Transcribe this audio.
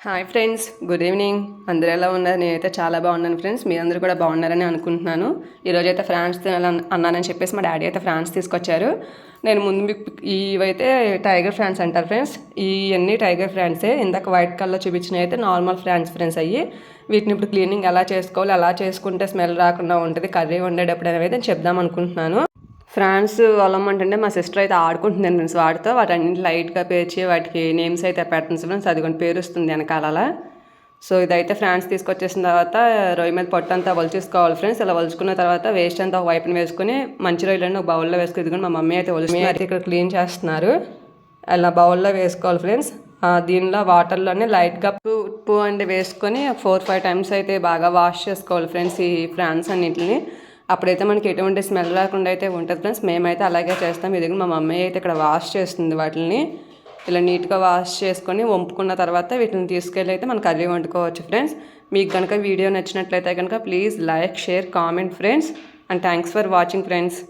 Hi friends, good evening. అందరూ ఎలా ఉన్నారు? నేనైతే చాలా బాగున్నాను ఫ్రెండ్స్. మీరందరూ కూడా బాగున్నారని అనుకుంటున్నాను. ఈరోజు అయితే ఫ్రాన్స్ అన్నానని చెప్పేసి మా డాడీ అయితే ఫ్రాన్స్ తీసుకొచ్చారు. నేను ముందు ఇవైతే టైగర్ ఫ్రాన్స్ అంటారు ఫ్రెండ్స్. ఇవన్నీ టైగర్ ఫ్రాన్సే. ఇందాక వైట్ కలర్ చూపించినవి అయితే నార్మల్ ఫ్రాన్స్ అయ్యి. వీటిని ఇప్పుడు క్లీనింగ్ ఎలా చేసుకోవాలి, ఎలా చేసుకుంటే స్మెల్ రాకుండా ఉంటుంది కర్రీ వండేటప్పుడు అనేది చెప్దాం అనుకుంటున్నాను. ఫ్రాన్స్ అల్లం అంటే మా సిస్టర్ అయితే ఆడుకుంటుంది ఫ్రెండ్స్ వాటితో. వాటన్ని లైట్గా పేర్చి వాటికి నేమ్స్ అయితే పెడుతుంది ఫ్రెండ్స్. అది కొన్ని పేరుస్తుంది వెనకాల. సో ఇదైతే ఫ్రాన్స్ తీసుకొచ్చేసిన తర్వాత రొయ్య మీద పొట్టు అంతా వలిచేసుకోవాలి ఫ్రెండ్స్. ఇలా వలుచుకున్న తర్వాత వేస్ట్ అంతా ఒక వైపున వేసుకుని మంచి రొయ్యలను ఒక బౌల్లో వేసుకుని ఇదిగోండి మా మమ్మీ అయితే అయితే ఇక్కడ క్లీన్ చేస్తున్నారు. అలా బౌల్లో వేసుకోవాలి ఫ్రెండ్స్. దీనిలో వాటర్లోనే లైట్గా ఉప్పు అండి వేసుకొని 4-5 టైమ్స్ అయితే బాగా వాష్ చేసుకోవాలి ఫ్రెండ్స్ ఈ ఫ్రాన్స్ అన్నింటిని. అప్పుడైతే మనకి ఎటువంటి స్మెల్ రాకుండా అయితే ఉంటుంది ఫ్రెండ్స్. మేమైతే అలాగే చేస్తాం. ఇది మా మమ్మీ అయితే ఇక్కడ వాష్ చేస్తుంది వాటిని. ఇలా నీట్గా వాష్ చేసుకొని వంపుకున్న తర్వాత వీటిని తీసుకెళ్ళి అయితే మనం కర్రీ వండుకోవచ్చు ఫ్రెండ్స్. మీకు కనుక వీడియో నచ్చినట్లయితే కనుక please like, share, comment friends. And thanks for watching friends.